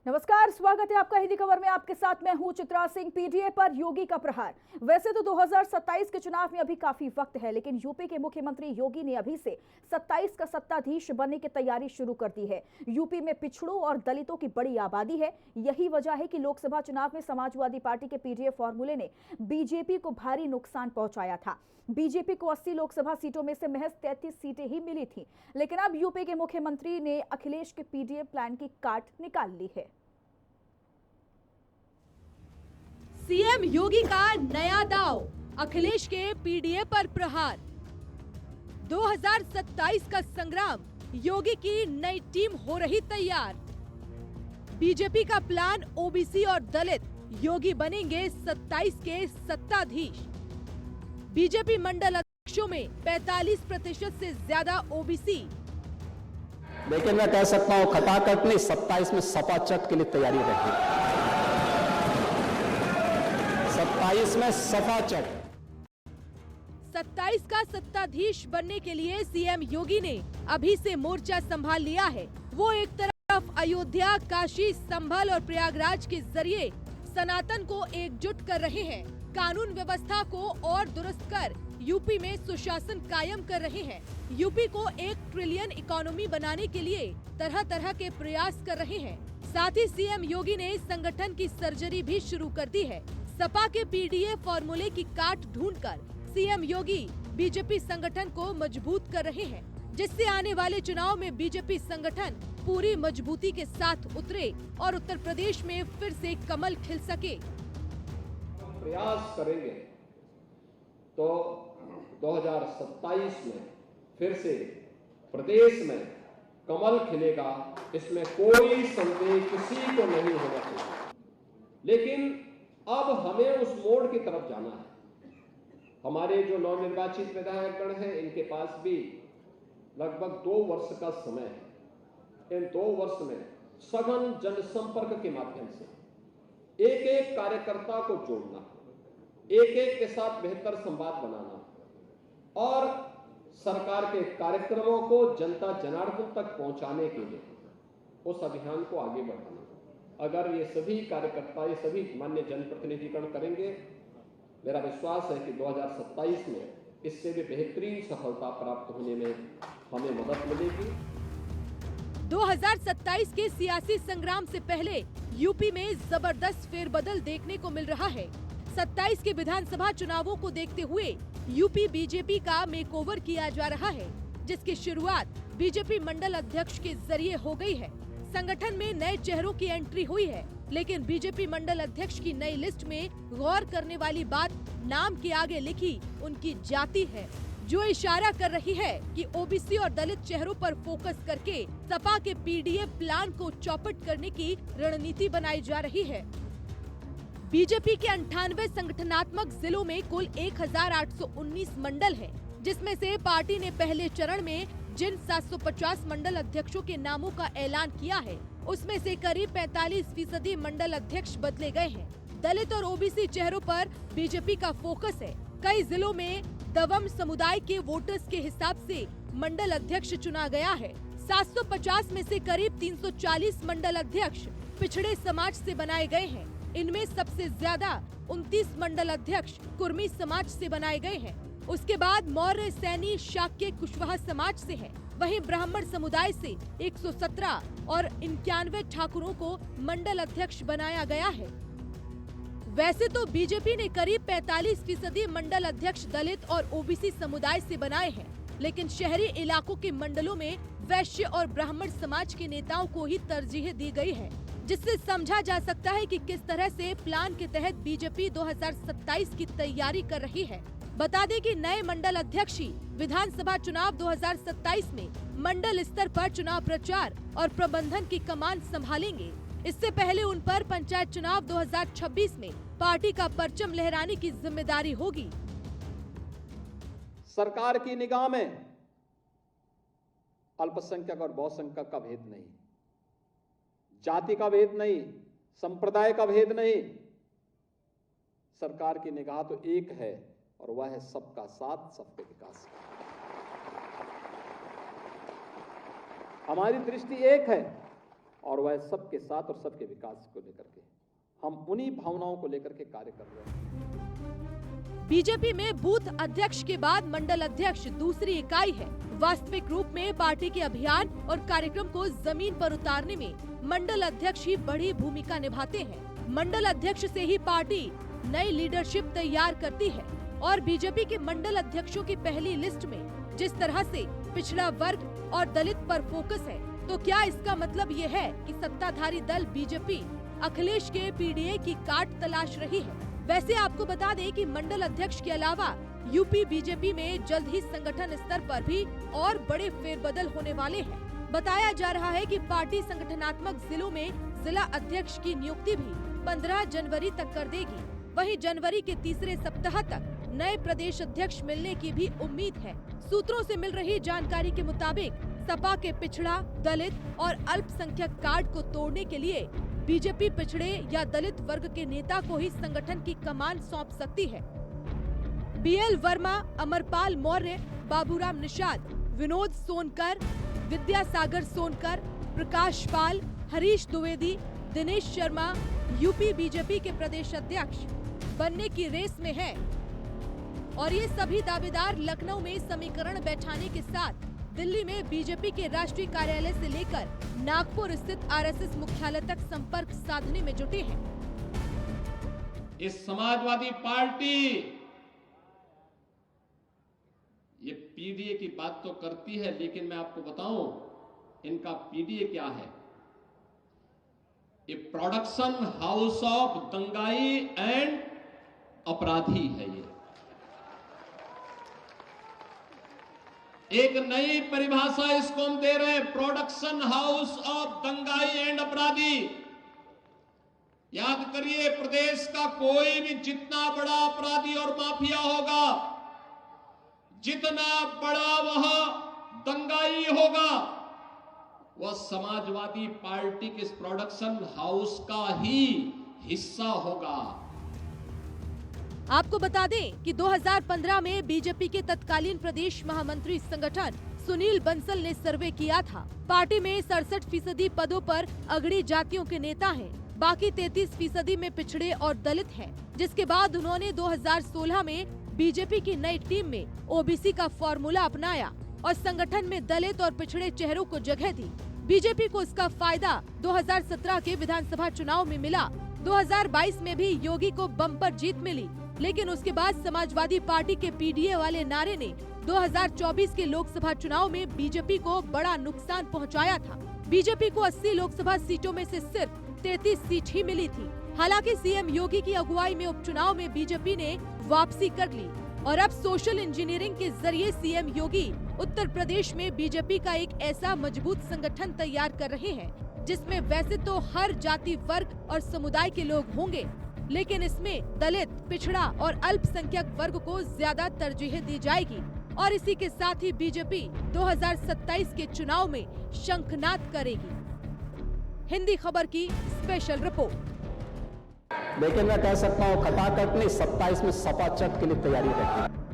नमस्कार, स्वागत है आपका हिंदी खबर में। आपके साथ मैं हूं चित्रा सिंह। पीडीए पर योगी का प्रहार। वैसे तो 2027 के चुनाव में अभी काफी वक्त है, लेकिन यूपी के मुख्यमंत्री योगी ने अभी से 27 का सत्ताधीश बनने की तैयारी शुरू कर दी है। यूपी में पिछड़ों और दलितों की बड़ी आबादी है। यही वजह है कि लोकसभा चुनाव में समाजवादी पार्टी के पीडीए फॉर्मूले ने बीजेपी को भारी नुकसान पहुंचाया था। बीजेपी को 80 लोकसभा सीटों में से महज 33 सीटें ही मिली थी। लेकिन अब यूपी के मुख्यमंत्री ने अखिलेश के पीडीए प्लान की काट निकाल ली है। सीएम योगी का नया दांव, अखिलेश के पीडीए पर प्रहार। 2027 का संग्राम, योगी की नई टीम हो रही तैयार। बीजेपी का प्लान ओबीसी और दलित, योगी बनेंगे 27 के सत्ताधीश। बीजेपी मंडल अध्यक्षों में 45% से ज्यादा ओबीसी। लेकिन मैं कह सकता हूं खटाखट नहीं, 27 में सपा चट के लिए तैयारी रखी। 27 में सपा चट। 27 का सत्ताधीश बनने के लिए सीएम योगी ने अभी से मोर्चा संभाल लिया है। वो एक तरफ अयोध्या, काशी, संभल और प्रयागराज के जरिए सनातन को एकजुट कर रहे हैं। कानून व्यवस्था को और दुरुस्त कर यूपी में सुशासन कायम कर रहे हैं। यूपी को 1 ट्रिलियन इकोनॉमी बनाने के लिए तरह तरह के प्रयास कर रहे हैं। साथ ही सीएम योगी ने संगठन की सर्जरी भी शुरू कर दी है। सपा के पीडीए फॉर्मूले की काट ढूंढकर सीएम योगी बीजेपी संगठन को मजबूत कर रहे हैं, जिससे आने वाले चुनाव में बीजेपी संगठन पूरी मजबूती के साथ उतरे और उत्तर प्रदेश में फिर से कमल खिल सके। प्रयास करेंगे तो 2027 में फिर से प्रदेश में कमल खिलेगा, इसमें कोई संदेह किसी को नहीं होना चाहिए। लेकिन अब हमें उस मोड़ की तरफ जाना है। हमारे जो नवनिर्वाचित विधायकगण हैं, इनके पास भी लगभग 2 वर्ष का समय है। इन 2 वर्ष में सघन जनसंपर्क के माध्यम से एक एक कार्यकर्ता को जोड़ना, एक एक के साथ बेहतर संवाद बनाना और सरकार के कार्यक्रमों को जनता जनार्दन तक पहुंचाने के लिए उस अभियान को आगे बढ़ाना। अगर ये सभी कार्यकर्ता, ये सभी मान्य जनप्रतिनिधिगण करेंगे, मेरा विश्वास है कि 2027 में इससे भी बेहतरीन सफलता प्राप्त होने में हमें मदद मिलेगी। 2027 के सियासी संग्राम से पहले यूपी में जबरदस्त फेरबदल देखने को मिल रहा है। 27 के विधानसभा चुनावों को देखते हुए यूपी बीजेपी का मेकओवर किया जा रहा है, जिसकी शुरुआत बीजेपी मंडल अध्यक्ष के जरिए हो गई है। संगठन में नए चेहरों की एंट्री हुई है, लेकिन बीजेपी मंडल अध्यक्ष की नई लिस्ट में गौर करने वाली बात नाम के आगे लिखी उनकी जाति है, जो इशारा कर रही है कि ओबीसी और दलित चेहरों पर फोकस करके सपा के पीडीए प्लान को चौपट करने की रणनीति बनाई जा रही है। बीजेपी के 98 संगठनात्मक जिलों में कुल 1819 मंडल हैं, जिसमें से पार्टी ने पहले चरण में जिन 750 मंडल अध्यक्षों के नामों का ऐलान किया है, उसमें से करीब 45% मंडल अध्यक्ष बदले गए हैं। दलित और ओबीसी चेहरों पर बीजेपी का फोकस है। कई जिलों में दवम समुदाय के वोटर्स के हिसाब से मंडल अध्यक्ष चुना गया है। 750 में से करीब 340 मंडल अध्यक्ष पिछड़े समाज से बनाए गए हैं। इनमें सबसे ज्यादा 29 मंडल अध्यक्ष कुर्मी समाज से बनाए गए हैं। उसके बाद मौर्य, सैनी, शाक्य, कुशवाहा समाज से हैं। वहीं ब्राह्मण समुदाय से 117 और 91 ठाकुरों को मंडल अध्यक्ष बनाया गया है। वैसे तो बीजेपी ने करीब 45% मंडल अध्यक्ष दलित और ओबीसी समुदाय से बनाए हैं, लेकिन शहरी इलाकों के मंडलों में वैश्य और ब्राह्मण समाज के नेताओं को ही तरजीह दी गई है, जिससे समझा जा सकता है कि किस तरह से प्लान के तहत बीजेपी 2027 की तैयारी कर रही है। बता दें कि नए मंडल अध्यक्ष ही विधानसभा चुनाव 2027 में मंडल स्तर पर चुनाव प्रचार और प्रबंधन की कमान संभालेंगे। इससे पहले उन पर पंचायत चुनाव 2026 में पार्टी का परचम लहराने की जिम्मेदारी होगी। सरकार की निगाह में अल्पसंख्यक और बहुसंख्यक का भेद नहीं, जाति का भेद नहीं, संप्रदाय का भेद नहीं। सरकार की निगाह तो एक है और वह है सबका साथ, सबके विकास। हमारी दृष्टि एक है और वह सबके साथ और सबके विकास को लेकर के, हम उन्हीं भावनाओं को लेकर के कार्य कर रहे हैं। बीजेपी में बूथ अध्यक्ष के बाद मंडल अध्यक्ष दूसरी इकाई है। वास्तविक रूप में पार्टी के अभियान और कार्यक्रम को जमीन पर उतारने में मंडल अध्यक्ष ही बड़ी भूमिका निभाते हैं। मंडल अध्यक्ष से ही पार्टी नई लीडरशिप तैयार करती है और बीजेपी के मंडल अध्यक्षों की पहली लिस्ट में जिस तरह से पिछड़ा वर्ग और दलित पर फोकस है, तो क्या इसका मतलब ये है कि सत्ताधारी दल बीजेपी अखिलेश के पीडीए की काट तलाश रही है? वैसे आपको बता दें कि मंडल अध्यक्ष के अलावा यूपी बीजेपी में जल्द ही संगठन स्तर पर भी और बड़े फेरबदल होने वाले हैं। बताया जा रहा है कि पार्टी संगठनात्मक जिलों में जिला अध्यक्ष की नियुक्ति भी 15 जनवरी तक कर देगी। वहीं जनवरी के तीसरे सप्ताह तक नए प्रदेश अध्यक्ष मिलने की भी उम्मीद है। सूत्रों से मिल रही जानकारी के मुताबिक सपा के पिछड़ा, दलित और अल्पसंख्यक कार्ड को तोड़ने के लिए बीजेपी पिछड़े या दलित वर्ग के नेता को ही संगठन की कमान सौंप सकती है। BL Verma, Amarpal Maurya, Baburam Nishad, Vinod Sonkar, Vidyasagar Sonkar, Prakash Pal, Harish Dwivedi, Dinesh Sharma UP BJP के प्रदेश अध्यक्ष बनने की रेस में है और ये सभी दावेदार लखनऊ में समीकरण बैठाने के साथ दिल्ली में बीजेपी के राष्ट्रीय कार्यालय से लेकर नागपुर स्थित आरएसएस मुख्यालय तक संपर्क साधने में जुटे हैं। इस समाजवादी पार्टी ये पीडीए की बात तो करती है, लेकिन मैं आपको बताऊं इनका पीडीए क्या है। ये प्रोडक्शन हाउस ऑफ दंगाई एंड अपराधी है। ये एक नई परिभाषा इसको हम दे रहे हैं, प्रोडक्शन हाउस ऑफ दंगाई एंड अपराधी। याद करिए, प्रदेश का कोई भी जितना बड़ा अपराधी और माफिया होगा, जितना बड़ा वह दंगाई होगा, वह समाजवादी पार्टी के इस प्रोडक्शन हाउस का ही हिस्सा होगा। आपको बता दें कि 2015 में बीजेपी के तत्कालीन प्रदेश महामंत्री संगठन सुनील बंसल ने सर्वे किया था। पार्टी में 67% पदों पर अगड़ी जातियों के नेता हैं, बाकी 33% में पिछड़े और दलित हैं। जिसके बाद उन्होंने 2016 में बीजेपी की नई टीम में ओबीसी का फॉर्मूला अपनाया और संगठन में दलित और पिछड़े चेहरों को जगह दी। बीजेपी को इसका फायदा 2017 के विधानसभा चुनाव में मिला। 2022 में भी योगी को बम्पर जीत मिली, लेकिन उसके बाद समाजवादी पार्टी के पीडीए वाले नारे ने 2024 के लोकसभा चुनाव में बीजेपी को बड़ा नुकसान पहुंचाया था। बीजेपी को 80 लोकसभा सीटों में से सिर्फ 33 सीट ही मिली थी। हालांकि सीएम योगी की अगुवाई में उपचुनाव में बीजेपी ने वापसी कर ली और अब सोशल इंजीनियरिंग के जरिए सीएम योगी उत्तर प्रदेश में बीजेपी का एक ऐसा मजबूत संगठन तैयार कर रहे हैं जिसमें वैसे तो हर जाति, वर्ग और समुदाय के लोग होंगे, लेकिन इसमें दलित, पिछड़ा और अल्पसंख्यक वर्ग को ज्यादा तरजीह दी जाएगी और इसी के साथ ही बीजेपी 2027 के चुनाव में शंखनाद करेगी। हिंदी खबर की स्पेशल रिपोर्ट। लेकिन मैं कह सकता हूँ खटाखट नहीं, 27 में सपा चट के लिए तैयारी रखी।